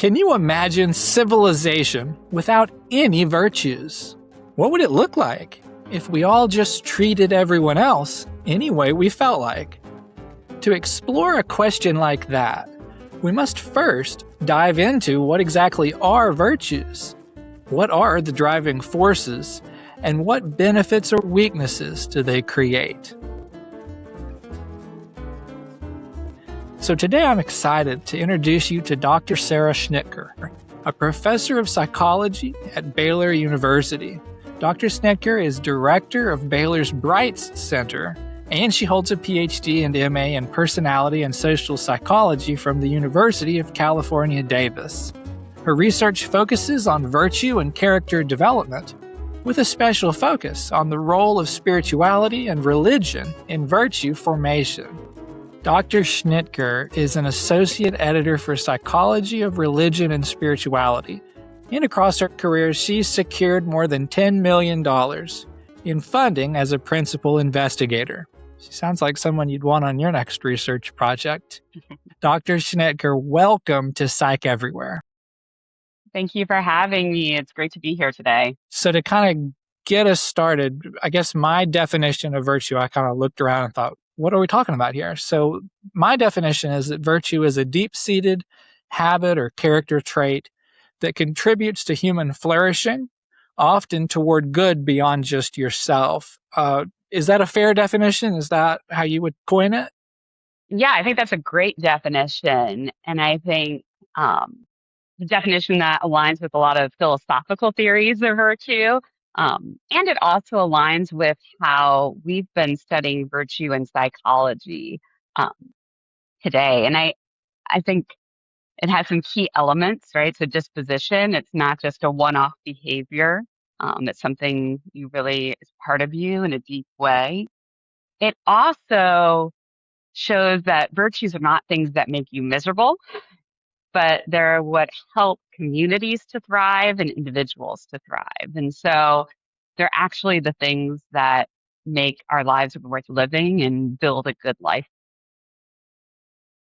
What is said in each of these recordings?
Can you imagine civilization without any virtues? What would it look like if we all just treated everyone else any way we felt like? To explore a question like that, we must first dive into what exactly are virtues. What are the driving forces, and what benefits or weaknesses do they create? So today I'm excited to introduce you to Dr. Sarah Schnitker, a professor of psychology at Baylor University. Dr. Schnitker is director of Baylor's Brights Center, and she holds a PhD and MA in personality and social psychology from the University of California, Davis. Her research focuses on virtue and character development, with a special focus on the role of spirituality and religion in virtue formation. Dr. Schnitker is an associate editor for Psychology of Religion and Spirituality, and across her career, she's secured more than $10 million in funding as a principal investigator. She sounds like someone you'd want on your next research project. Dr. Schnitker, welcome to Psych Everywhere. Thank you for having me. It's great to be here today. So to kind of get us started, I guess my definition of virtue, I kind of looked around and thought, what are we talking about here? So my definition is that virtue is a deep-seated habit or character trait that contributes to human flourishing, often toward good beyond just yourself. Is that a fair definition? Is that how you would coin it? Yeah, I think that's a great definition. And I think the definition that aligns with a lot of philosophical theories of virtue. And it also aligns with how we've been studying virtue in psychology today. And I think it has some key elements, right? So disposition, it's not just a one-off behavior. It's something you really is part of you in a deep way. It also shows that virtues are not things that make you miserable, but they're what help communities to thrive and individuals to thrive. And so they're actually the things that make our lives worth living and build a good life.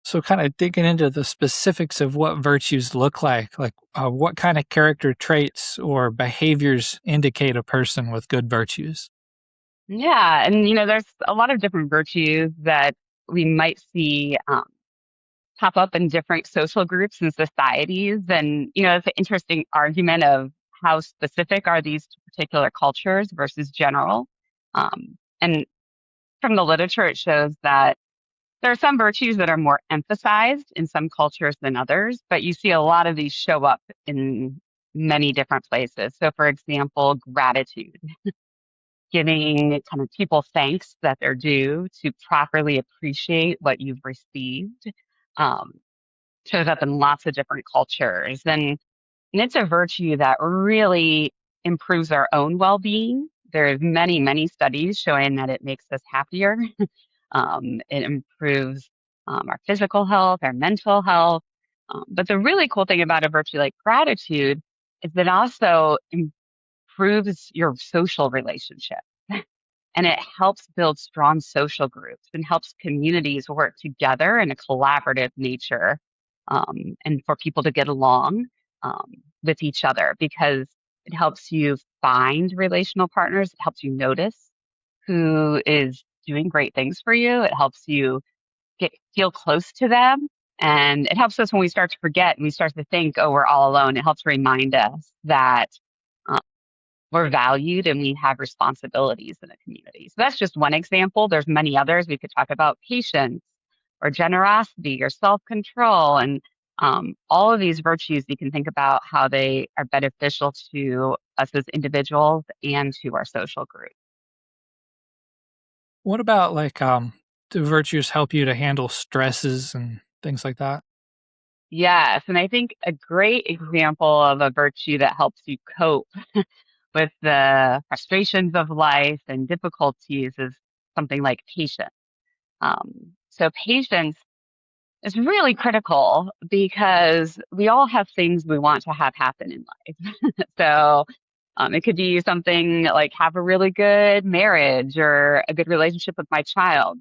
So kind of digging into the specifics of what virtues look like what kind of character traits or behaviors indicate a person with good virtues? Yeah. And, there's a lot of different virtues that we might see pop up in different social groups and societies. And, it's an interesting argument of how specific are these to particular cultures versus general. And from the literature, it shows that there are some virtues that are more emphasized in some cultures than others, but you see a lot of these show up in many different places. So, for example, gratitude, giving kind of people thanks that they're due to properly appreciate what you've received, shows up in lots of different cultures. And it's a virtue that really improves our own well-being. There's many, many studies showing that it makes us happier. It improves our physical health, our mental health. But the really cool thing about a virtue like gratitude is that it also improves your social relationship. And it helps build strong social groups and helps communities work together in a collaborative nature and for people to get along with each other, because it helps you find relational partners. It helps you notice who is doing great things for you. It helps you feel close to them. And it helps us when we start to forget and we start to think, oh, we're all alone. It helps remind us that we're valued and we have responsibilities in a community. So that's just one example. There's many others. We could talk about patience or generosity or self-control. And all of these virtues, you can think about how they are beneficial to us as individuals and to our social group. What about do virtues help you to handle stresses and things like that? Yes. And I think a great example of a virtue that helps you cope with the frustrations of life and difficulties is something like patience. So patience is really critical because we all have things we want to have happen in life. So it could be something like have a really good marriage or a good relationship with my child,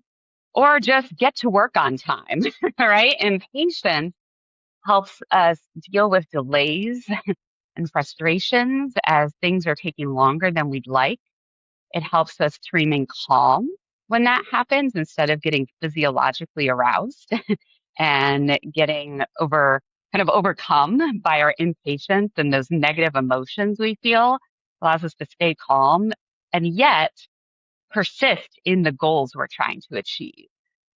or just get to work on time, right? And patience helps us deal with delays and frustrations as things are taking longer than we'd like. It helps us to remain calm when that happens instead of getting physiologically aroused and getting overcome by our impatience and those negative emotions we feel. Allows us to stay calm and yet persist in the goals we're trying to achieve.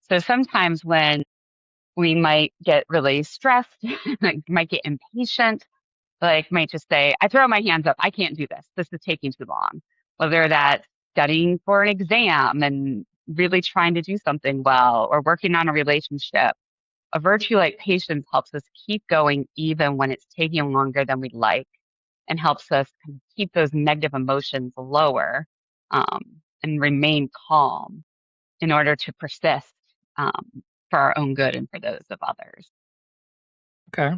So sometimes when we might get really stressed, like might get impatient, like might just say, I throw my hands up, I can't do this. This is taking too long. Whether that's studying for an exam and really trying to do something well or working on a relationship. A virtue like patience helps us keep going even when it's taking longer than we'd like and helps us kind of keep those negative emotions lower um, and remain calm in order to persist for our own good and for those of others. Okay.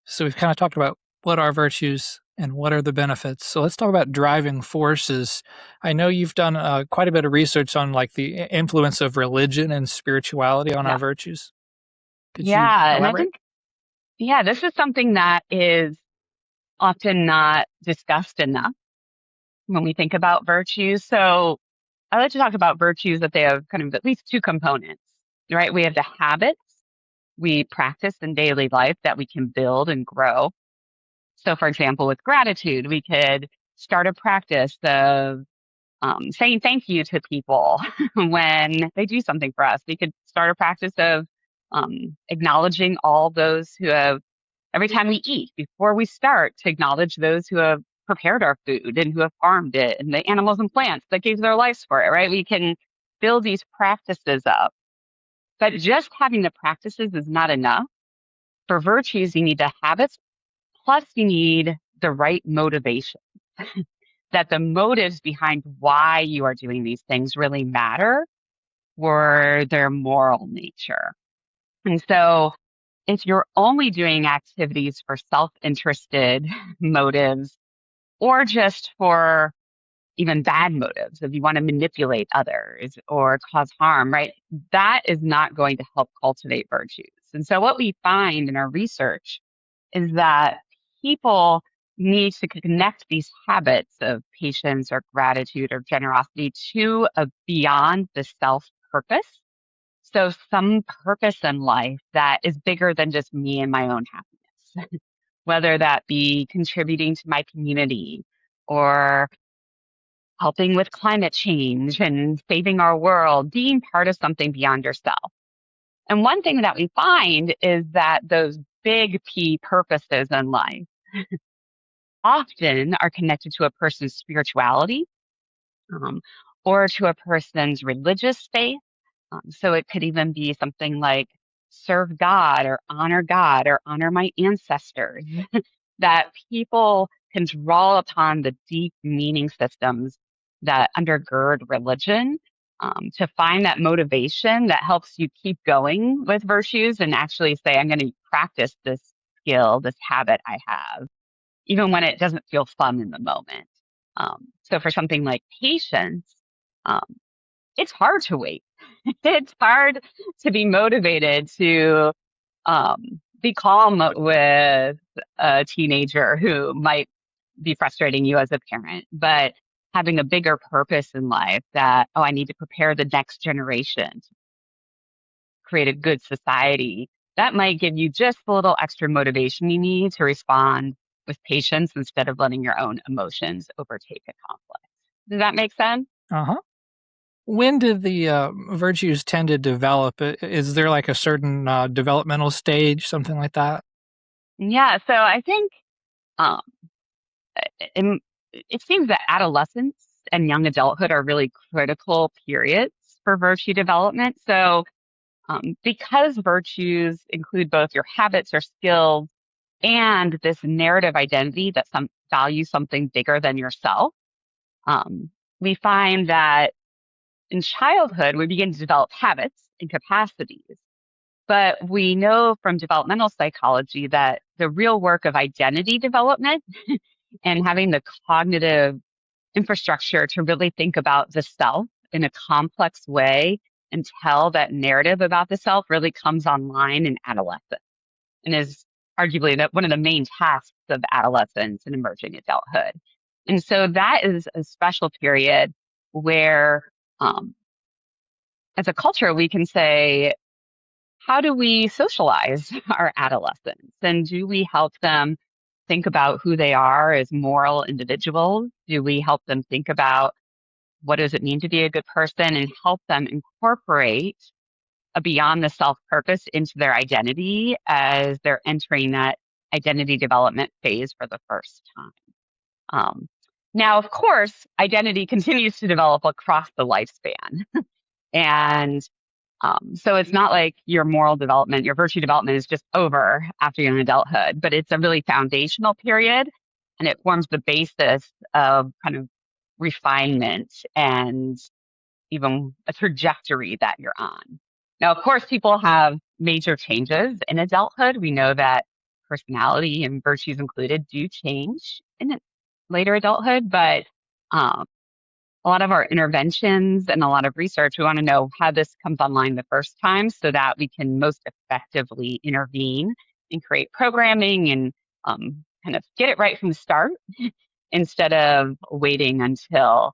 So we've kind of talked about what are virtues and what are the benefits. So let's talk about driving forces. I know you've done quite a bit of research on like the influence of religion and spirituality on our Yeah. virtues. Could you Yeah. And I elaborate? think, yeah, this is something that is often not discussed enough when we think about virtues. So I like to talk about virtues that they have kind of at least two components, right? We have the habits we practice in daily life that we can build and grow. So, for example, with gratitude, we could start a practice of saying thank you to people when they do something for us. We could start a practice of acknowledging all those who have, every time we eat, before we start, to acknowledge those who have prepared our food and who have farmed it and the animals and plants that gave their lives for it, right? We can build these practices up. But just having the practices is not enough. For virtues, you need the habits, plus you need the right motivation. That the motives behind why you are doing these things really matter for their moral nature. And so if you're only doing activities for self-interested motives or just for even bad motives, if you want to manipulate others or cause harm, right? That is not going to help cultivate virtues. And so what we find in our research is that people need to connect these habits of patience or gratitude or generosity to a beyond the self purpose. So some purpose in life that is bigger than just me and my own happiness, whether that be contributing to my community or helping with climate change and saving our world, being part of something beyond yourself. And one thing that we find is that those big P purposes in life often are connected to a person's spirituality um, or to a person's religious faith. So it could even be something like serve God or honor my ancestors, that people can draw upon the deep meaning systems that undergird religion to find that motivation that helps you keep going with virtues and actually say, I'm going to practice this skill, this habit I have, even when it doesn't feel fun in the moment. So for something like patience, um, it's hard to wait. It's hard to be motivated to be calm with a teenager who might be frustrating you as a parent, but having a bigger purpose in life that, oh, I need to prepare the next generation to create a good society, that might give you just a little extra motivation you need to respond with patience instead of letting your own emotions overtake a conflict. Does that make sense? Uh-huh. When did the virtues tend to develop? Is there like a certain developmental stage, something like that? Yeah, so I think um, it, it seems that adolescence and young adulthood are really critical periods for virtue development. So because virtues include both your habits or skills and this narrative identity that some value something bigger than yourself, we find that in childhood, we begin to develop habits and capacities. But we know from developmental psychology that the real work of identity development and having the cognitive infrastructure to really think about the self in a complex way and tell that narrative about the self really comes online in adolescence and is arguably one of the main tasks of adolescence and emerging adulthood. And so that is a special period where, um, as a culture, we can say, how do we socialize our adolescents? And do we help them think about who they are as moral individuals? Do we help them think about what does it mean to be a good person and help them incorporate a beyond the self purpose into their identity as they're entering that identity development phase for the first time? Um, Now, of course, identity continues to develop across the lifespan. And so it's not like your moral development, your virtue development is just over after you're in adulthood, but it's a really foundational period and it forms the basis of kind of refinement and even a trajectory that you're on. Now, of course, people have major changes in adulthood. We know that personality and virtues included do change in later adulthood, but um, a lot of our interventions and a lot of research, we want to know how this comes online the first time so that we can most effectively intervene and create programming and kind of get it right from the start instead of waiting until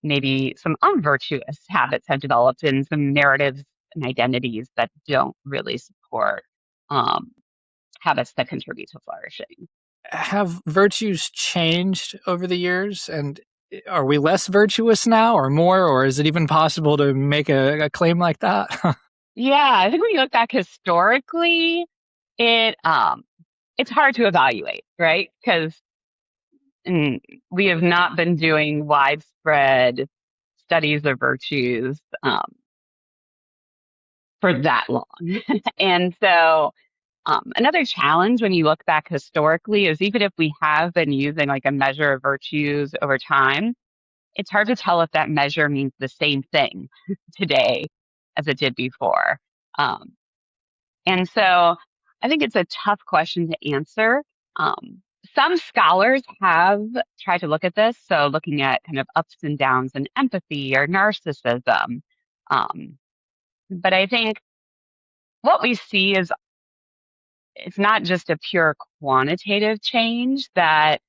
maybe some unvirtuous habits have developed and some narratives and identities that don't really support um, habits that contribute to flourishing. Have virtues changed over the years? And are we less virtuous now or more? Or is it even possible to make a claim like that? Yeah, I think when you look back historically, it it's hard to evaluate, right? Because we have not been doing widespread studies of virtues for that long. And so another challenge when you look back historically is even if we have been using like a measure of virtues over time, it's hard to tell if that measure means the same thing today as it did before. Um, and so I think it's a tough question to answer. Um, some scholars have tried to look at this, so looking at kind of ups and downs in empathy or narcissism. Um, but I think what we see is it's not just a pure quantitative change, that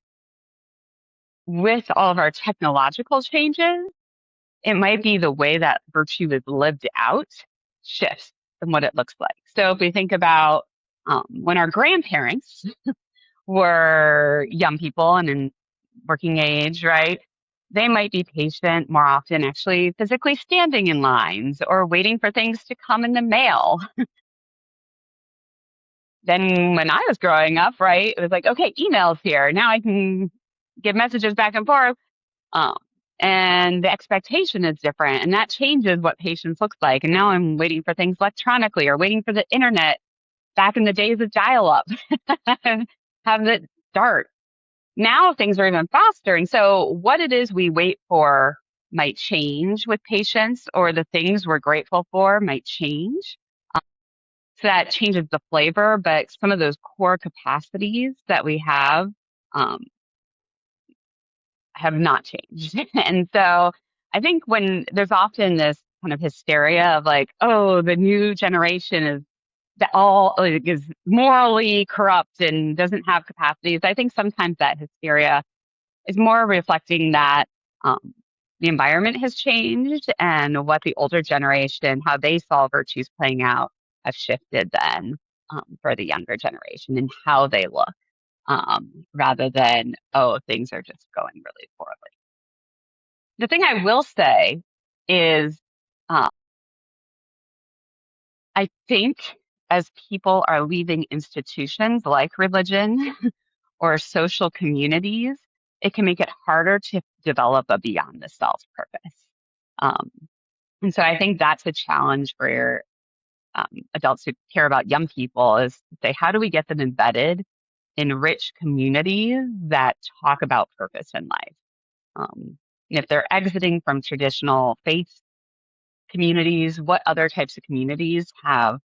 with all of our technological changes, it might be the way that virtue is lived out shifts from what it looks like. So if we think about when our grandparents were young people and in working age, right? They might be patient more often, actually physically standing in lines or waiting for things to come in the mail. Then when I was growing up, right, it was like, okay, email's here. Now I can get messages back and forth. Um, and the expectation is different. And that changes what patience looks like. And now I'm waiting for things electronically or waiting for the internet back in the days of dial up and have it start. Now things are even faster. And so what it is we wait for might change with patience, or the things we're grateful for might change. So that changes the flavor, but some of those core capacities that we um, have not changed. And so I think when there's often this kind of hysteria of like, oh, the new generation is that all like, is morally corrupt and doesn't have capacities. I think sometimes that hysteria is more reflecting that the environment has changed and what the older generation, how they saw virtues playing out, have shifted then for the younger generation and how they look, rather than, oh, things are just going really poorly. The thing I will say is, uh, I think as people are leaving institutions like religion or social communities, it can make it harder to develop a beyond the self purpose. Um, and so I think that's a challenge for adults who care about young people is to say, how do we get them embedded in rich communities that talk about purpose in life? And if they're exiting from traditional faith communities, what other types of communities have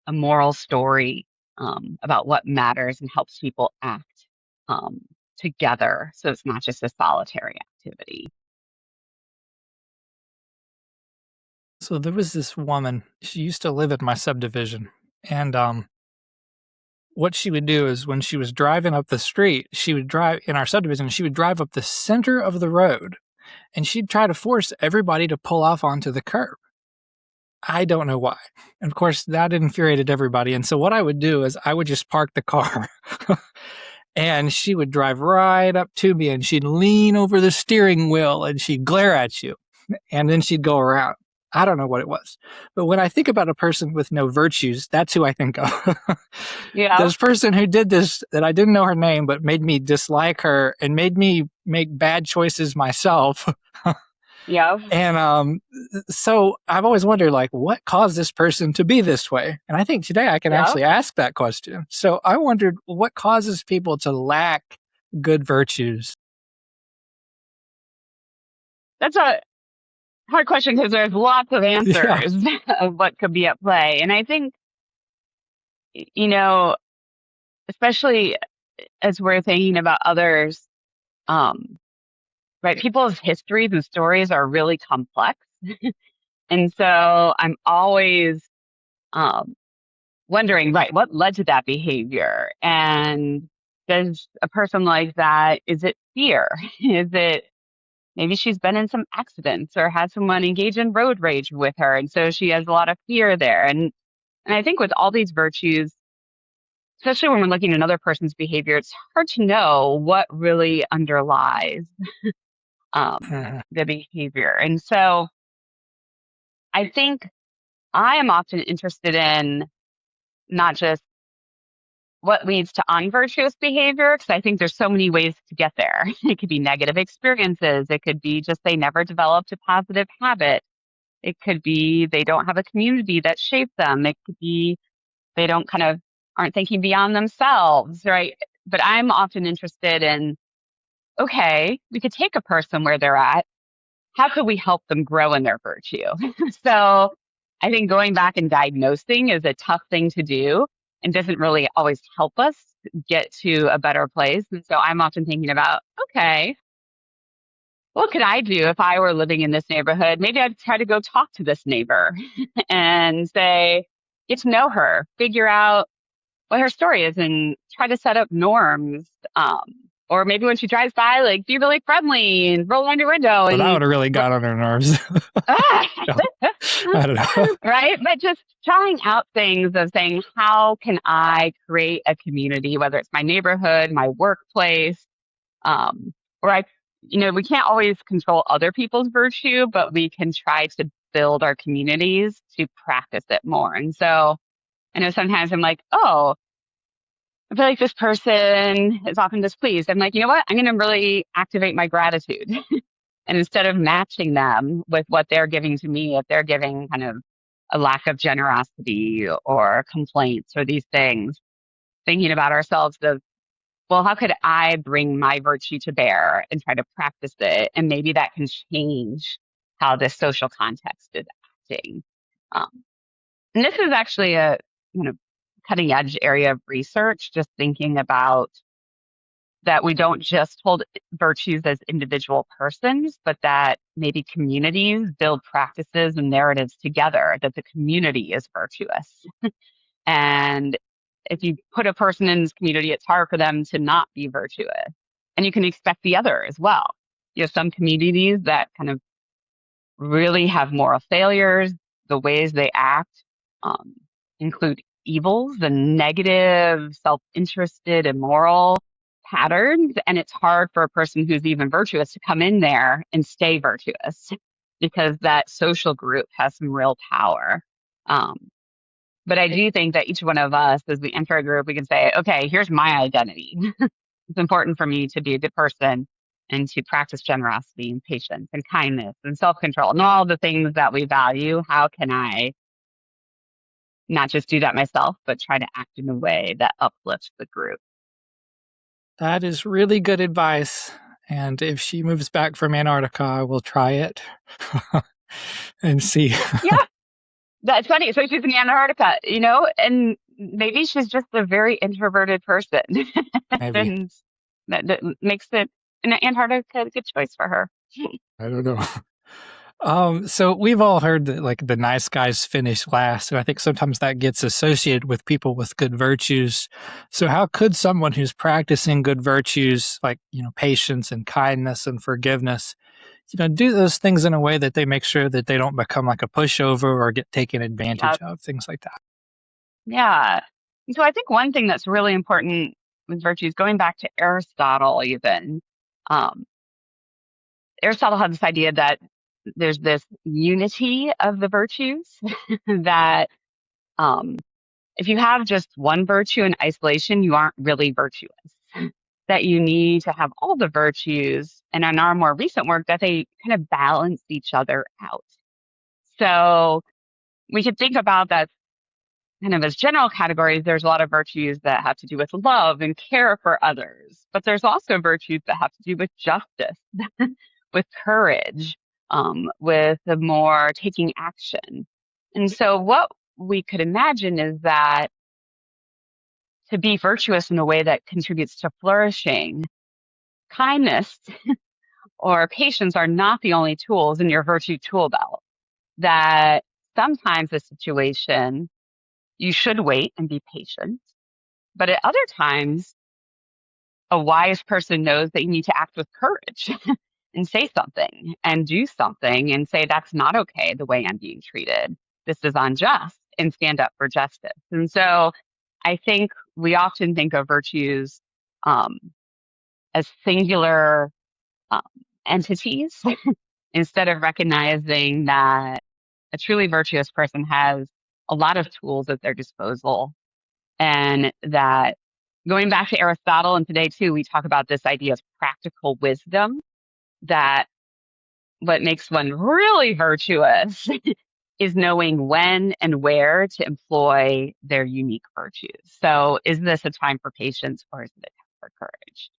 a moral story about what matters and helps people act um, together so it's not just a solitary activity? So there was this woman, she used to live at my subdivision. And what she would do is when she was driving up the street, she would drive in our subdivision, she would drive up the center of the road and she'd try to force everybody to pull off onto the curb. I don't know why. And of course, that infuriated everybody. And so what I would do is I would just park the car and she would drive right up to me and she'd lean over the steering wheel and she'd glare at you and then she'd go around. I don't know what it was. But when I think about a person with no virtues, that's who I think of. Yeah. This person who did this, that I didn't know her name, but made me dislike her and made me make bad choices myself. Yeah. And so I've always wondered, like, what caused this person to be this way? And I think today I can actually ask that question. So I wondered, what causes people to lack good virtues? That's a hard question because there's lots of answers of what could be at play. And I think, especially as we're thinking about others, right, people's histories and stories are really complex. And so I'm always wondering, right, what led to that behavior? And does a person like that, is it fear? Is it maybe she's been in some accidents or had someone engage in road rage with her, and so she has a lot of fear there. And I think with all these virtues, especially when we're looking at another person's behavior, it's hard to know what really underlies the behavior. And so I think I am often interested in not just what leads to unvirtuous behavior, because I think there's so many ways to get there. It could be negative experiences. It could be just they never developed a positive habit. It could be they don't have a community that shaped them. It could be they aren't thinking beyond themselves, right? But I'm often interested in, okay, we could take a person where they're at. How could we help them grow in their virtue? So I think going back and diagnosing is a tough thing to do and doesn't really always help us get to a better place. And so I'm often thinking about, okay, what could I do if I were living in this neighborhood? Maybe I'd try to go talk to this neighbor and say, get to know her, figure out what her story is and try to set up norms. Or maybe when she drives by, like, be really friendly and roll down your window. Well, that would have really got on her nerves. I don't know. Right? But just trying out things of saying, how can I create a community, whether it's my neighborhood, my workplace, we can't always control other people's virtue, but we can try to build our communities to practice it more. And so I know sometimes I'm like, oh, I feel like this person is often displeased. I'm like, you know what? I'm going to really activate my gratitude. And instead of matching them with what they're giving to me, if they're giving kind of a lack of generosity or complaints or these things, thinking about ourselves of, well, how could I bring my virtue to bear and try to practice it? And maybe that can change how this social context is acting. And this is actually a cutting edge area of research, just thinking about that we don't just hold virtues as individual persons, but that maybe communities build practices and narratives together, that the community is virtuous. And if you put a person in this community, it's hard for them to not be virtuous. And you can expect the other as well. You have some communities that kind of really have moral failures. The ways they act include evils and negative, self-interested, immoral patterns. And it's hard for a person who's even virtuous to come in there and stay virtuous because that social group has some real power. But I do think that each one of us, as we enter a group, we can say, okay, here's my identity. It's important for me to be a good person and to practice generosity and patience and kindness and self-control and all the things that we value. How can I not just do that myself, but try to act in a way that uplifts the group? That is really good advice. And if she moves back from Antarctica, I will try it and see. Yeah, that's funny. So she's in Antarctica, and maybe she's just a very introverted person. Maybe. And that makes it in Antarctica a good choice for her. I don't know. So we've all heard that like the nice guys finish last, and I think sometimes that gets associated with people with good virtues. So how could someone who's practicing good virtues like, patience and kindness and forgiveness, do those things in a way that they make sure that they don't become like a pushover or get taken Yeah. advantage of, things like that? Yeah. And so I think one thing that's really important with virtues, going back to Aristotle, even, um, Aristotle had this idea that there's this unity of the virtues that um, if you have just one virtue in isolation, you aren't really virtuous. That you need to have all the virtues, and in our more recent work, that they kind of balance each other out. So we could think about that kind of as general categories. There's a lot of virtues that have to do with love and care for others, but there's also virtues that have to do with justice, with courage, with the more taking action. And so what we could imagine is that to be virtuous in a way that contributes to flourishing, kindness or patience are not the only tools in your virtue tool belt. That sometimes a situation you should wait and be patient, but at other times, a wise person knows that you need to act with courage and say something and do something and say, that's not okay the way I'm being treated. This is unjust, and stand up for justice. And so I think we often think of virtues um, as singular um, entities instead of recognizing that a truly virtuous person has a lot of tools at their disposal, and that going back to Aristotle, and today too, we talk about this idea of practical wisdom, that what makes one really virtuous is knowing when and where to employ their unique virtues. So is this a time for patience, or is it a time for courage?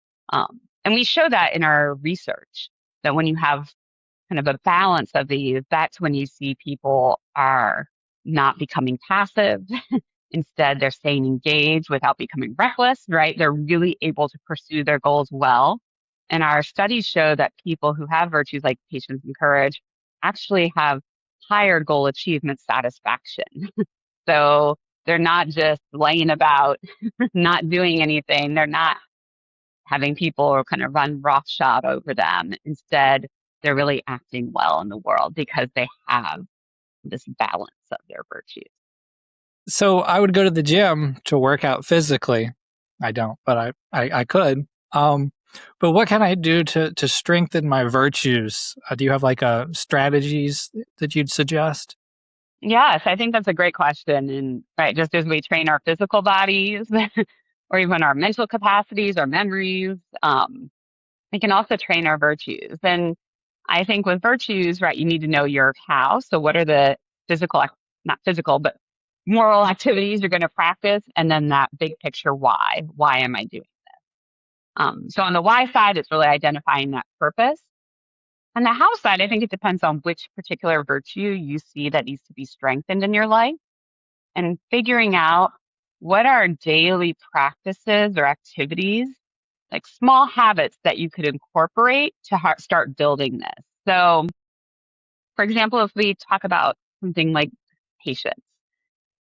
And we show that in our research, that when you have kind of a balance of these, that's when you see people are not becoming passive. Instead, they're staying engaged without becoming reckless, right? They're really able to pursue their goals well. And our studies show that people who have virtues like patience and courage actually have higher goal achievement satisfaction. So they're not just laying about, not doing anything. They're not having people kind of run roughshod over them. Instead, they're really acting well in the world because they have this balance of their virtues. So I would go to the gym to work out physically. I don't, but I could. But what can I do to strengthen my virtues? Do you have like strategies that you'd suggest? Yes, I think that's a great question. And right, just as we train our physical bodies or even our mental capacities, our memories, we can also train our virtues. And I think with virtues, right, you need to know your how. So what are the physical, not physical, but moral activities you're going to practice? And then that big picture why. Why am I doing it? So on the why side, it's really identifying that purpose. On the how side, I think it depends on which particular virtue you see that needs to be strengthened in your life, and figuring out what are daily practices or activities, like small habits that you could incorporate to start building this. So, for example, if we talk about something like patience,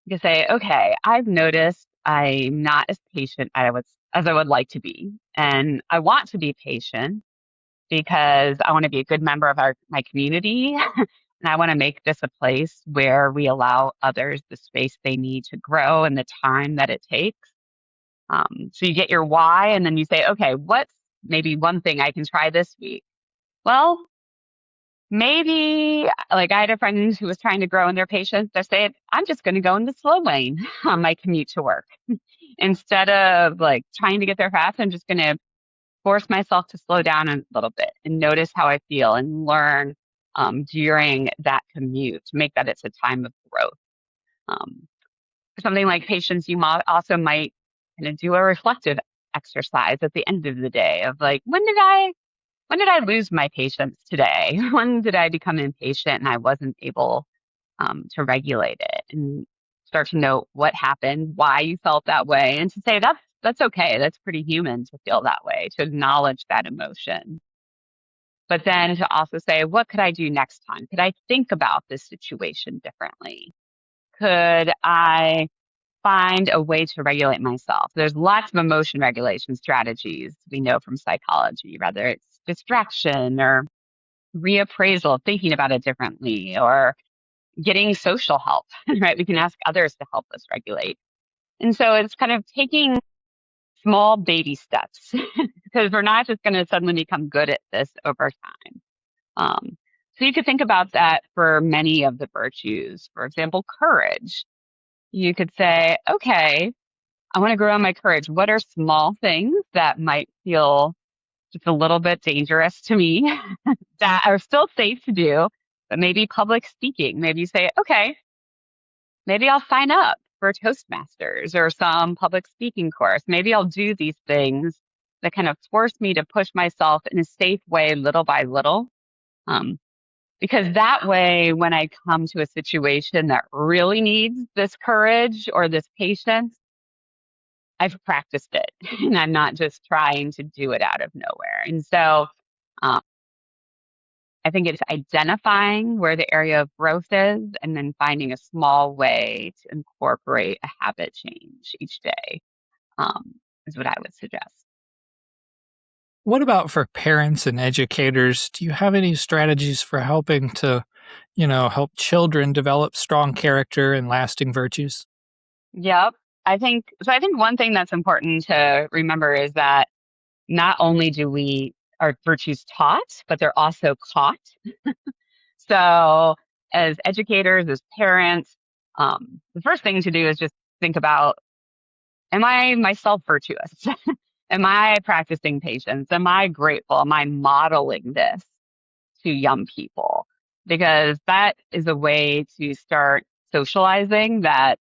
you can say, okay, I've noticed I'm not as patient as I would like to be. And I want to be patient because I want to be a good member of my community. And I want to make this a place where we allow others the space they need to grow and the time that it takes. So you get your why, and then you say, okay, what's maybe one thing I can try this week? Well, maybe like I had a friend who was trying to grow in their patience. They said, I'm just going to go in the slow lane on my commute to work. Instead of like trying to get there fast, I'm just going to force myself to slow down a little bit and notice how I feel and learn during that commute to make that it's a time of growth. Um, for something like patience, you also might kind of do a reflective exercise at the end of the day of like, when did I lose my patience today? When did I become impatient and I wasn't able to regulate it, and start to know what happened, why you felt that way, and to say that's okay. That's pretty human to feel that way, to acknowledge that emotion. but then to also say, what could I do next time? Could I think about this situation differently? Could I find a way to regulate myself? There's lots of emotion regulation strategies we know from psychology, whether it's distraction or reappraisal, thinking about it differently, or getting social help, right? We can ask others to help us regulate. And so it's kind of taking small baby steps because we're not just going to suddenly become good at this over time. So you could think about that for many of the virtues. For example, courage. You could say, okay, I want to grow my courage. What are small things that might feel just a little bit dangerous to me that are still safe to do, but maybe public speaking? Maybe you say, okay, maybe I'll sign up for Toastmasters or some public speaking course. Maybe I'll do these things that kind of force me to push myself in a safe way, little by little. Um, because that way, when I come to a situation that really needs this courage or this patience, I've practiced it and I'm not just trying to do it out of nowhere. And so um, I think it's identifying where the area of growth is and then finding a small way to incorporate a habit change each day is what I would suggest. What about for parents and educators? Do you have any strategies for helping to, help children develop strong character and lasting virtues? Yep. I think one thing that's important to remember is that not only do we are virtues taught, but they're also caught. So as educators, as parents, the first thing to do is just think about, am I myself virtuous? Am I practicing patience? Am I grateful? Am I modeling this to young people? Because that is a way to start socializing that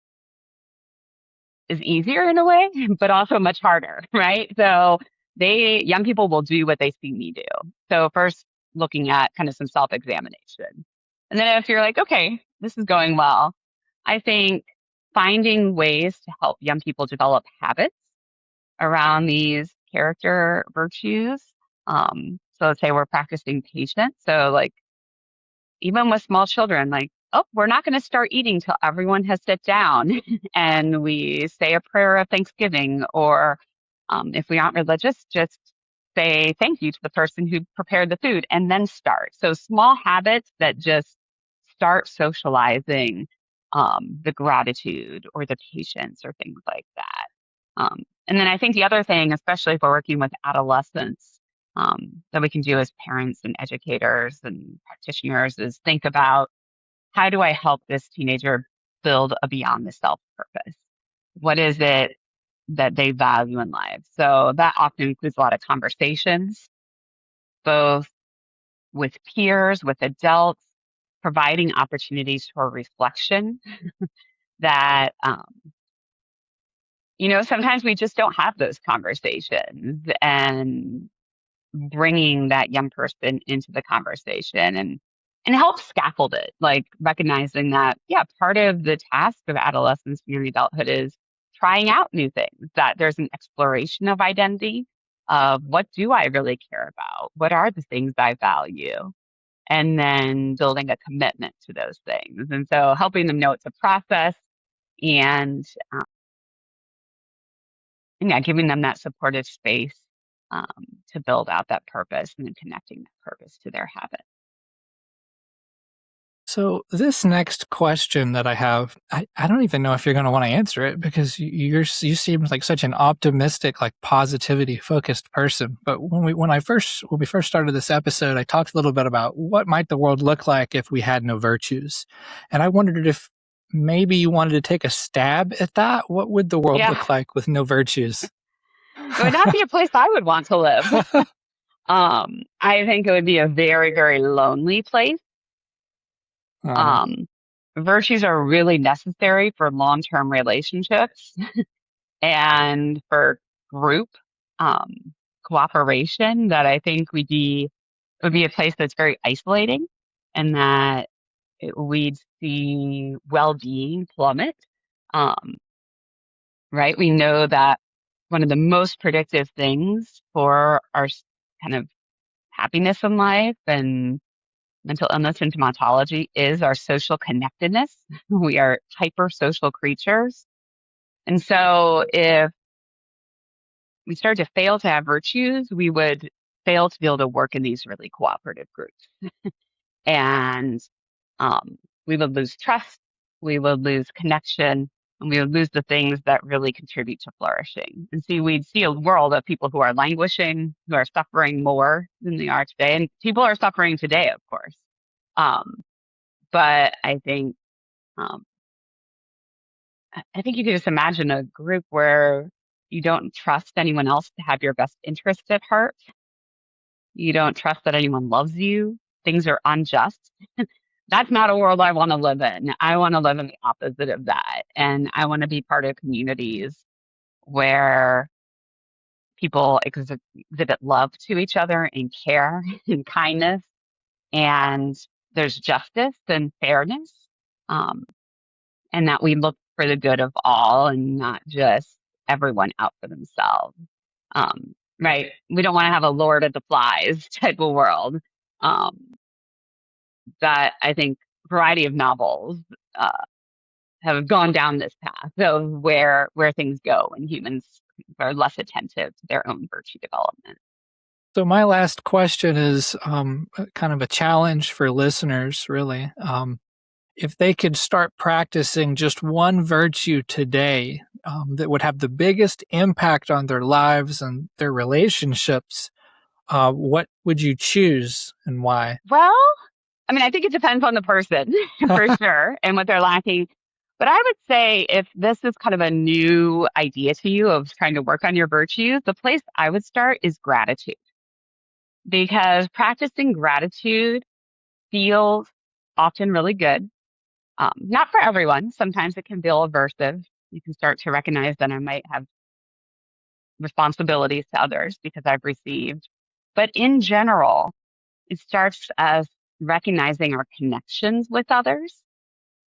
is easier in a way, but also much harder, right? So young people will do what they see me do. So first looking at kind of some self-examination. And then if you're like, okay, this is going well, I think finding ways to help young people develop habits around these character virtues. So let's say we're practicing patience. So like even with small children, like, oh, we're not going to start eating till everyone has sat down and we say a prayer of thanksgiving. Or if we aren't religious, just say thank you to the person who prepared the food and then start. So small habits that just start socializing the gratitude or the patience or things like that. And then I think the other thing, especially if we're working with adolescents, that we can do as parents and educators and practitioners is think about how do I help this teenager build a beyond the self purpose? What is it that they value in life? So that often includes a lot of conversations, both with peers, with adults, providing opportunities for reflection that, sometimes we just don't have those conversations, and bringing that young person into the conversation and help scaffold it, like recognizing that, yeah, part of the task of adolescence and young adulthood is trying out new things, that there's an exploration of identity of what do I really care about? What are the things I value? And then building a commitment to those things. And so helping them know it's a process and yeah, giving them that supportive space um, to build out that purpose and then connecting that purpose to their habit. So this next question that I have, I don't even know if you're going to want to answer it because you seem like such an optimistic, like positivity focused person. But when we first started this episode, I talked a little bit about what might the world look like if we had no virtues, and I wondered if maybe you wanted to take a stab at that. What would the world Yeah, look like with no virtues? it would not be a place I would want to live. I think it would be a very, very lonely place. uh, Um, Virtues are really necessary for long-term relationships and for group um, cooperation. That I think would be a place that's very isolating, and that we'd see well-being plummet. Um, right? We know that one of the most predictive things for our kind of happiness in life and mental illness symptomatology is our social connectedness. We are hyper social creatures. And so if we start to fail to have virtues, we would fail to be able to work in these really cooperative groups. And um, we would lose trust, we would lose connection, and we would lose the things that really contribute to flourishing. And see, we'd see a world of people who are languishing, who are suffering more than they are today. And people are suffering today, of course. Um, but um, I think you can just imagine a group where you don't trust anyone else to have your best interest at heart. You don't trust that anyone loves you. Things are unjust. That's not a world I want to live in. I want to live in the opposite of that. And I want to be part of communities where people exhibit love to each and care and kindness, and there's justice and fairness, um, and that we look for the good of all and not just everyone out for themselves. Right? We don't want to have a Lord of the Flies type of world. Um, that I think a variety of novels uh, have gone down this path of where things go when humans are less attentive to their own virtue development. So my last question is kind of a challenge for listeners, really. If they could start practicing just one virtue today that would have the biggest impact on their lives and their relationships, what would you choose and why? Well, I mean, I think it depends on the person for sure and what they're lacking. But I would say if this is kind of a new idea to you of trying to work on your virtues, the place I would start is gratitude. Because practicing gratitude feels often really good. Not for everyone. Sometimes it can feel aversive. You can start to recognize that I might have responsibilities to others because I've received. But in general, it starts as recognizing our connections with others.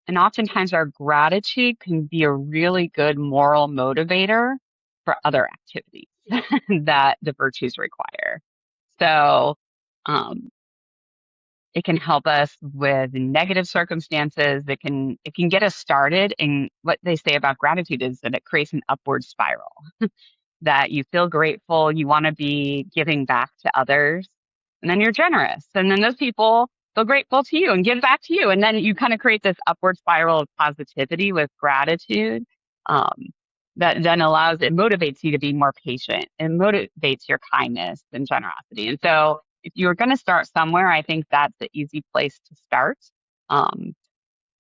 And oftentimes our gratitude can be a really good moral motivator for other activities that the virtues require. So, um, it can help us with negative circumstances. It can get us started. And what they say about gratitude is that it creates an upward spiral, that you feel grateful, you want to be giving back to others, and then you're generous. And then those people feel grateful to you and give back to you. And then you kind of create this upward spiral of positivity with gratitude. Um, that then motivates you to be more patient and motivates your kindness and generosity. And so if you're going to start somewhere, I think that's the easy place to start. Um,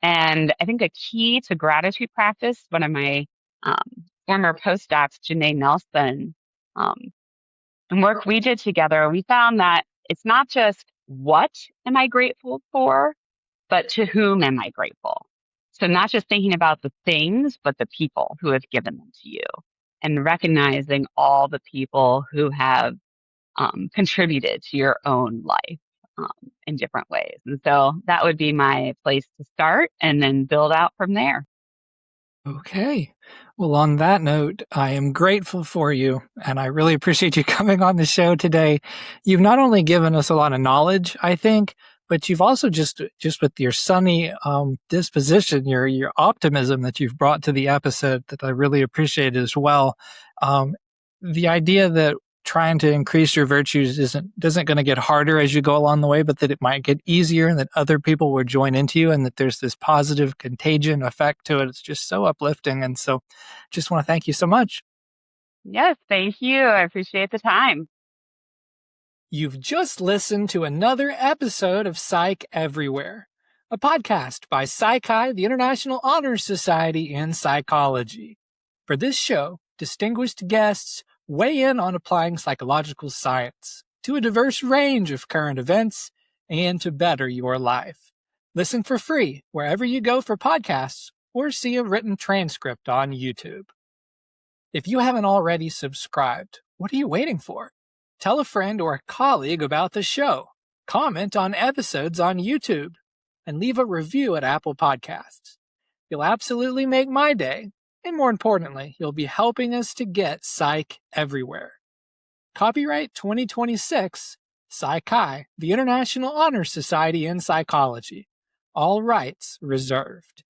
and I think a key to gratitude practice, one of my former postdocs, Janae Nelson, um, and work we did together, we found that it's not just what am I grateful for, but to whom am I grateful? So not just thinking about the things, but the people who have given them to you, and recognizing all the people who have contributed to your own life in different ways. And so that would be my place to start and then build out from there. Okay. Well, on that note, I am grateful for you, and I really appreciate you coming on the show today. You've not only given us a lot of knowledge, I think, but you've also just with your sunny disposition, your optimism that you've brought to the episode that I really appreciate as well. The idea that trying to increase your virtues doesn't going to get harder as you go along the way, but that it might get easier and that other people will join into you and that there's this positive contagion effect to it. It's just so uplifting. And so just want to thank you so much. Yes, thank you. I appreciate the time. You've just listened to another episode of Psych Everywhere, a podcast by PsyChi, the International Honors Society in Psychology. For this show, distinguished guests weigh in on applying psychological science to a diverse range of current events and to better your life. Listen for free wherever you go for podcasts or see a written transcript on YouTube. If you haven't already subscribed, what are you waiting for? Tell a friend or a colleague about the show, comment on episodes on YouTube, and leave a review at Apple Podcasts. You'll absolutely make my day. And more importantly, you'll be helping us to get Psych everywhere. Copyright 2026, Psy-Chi, the International Honor Society in Psychology. All rights reserved.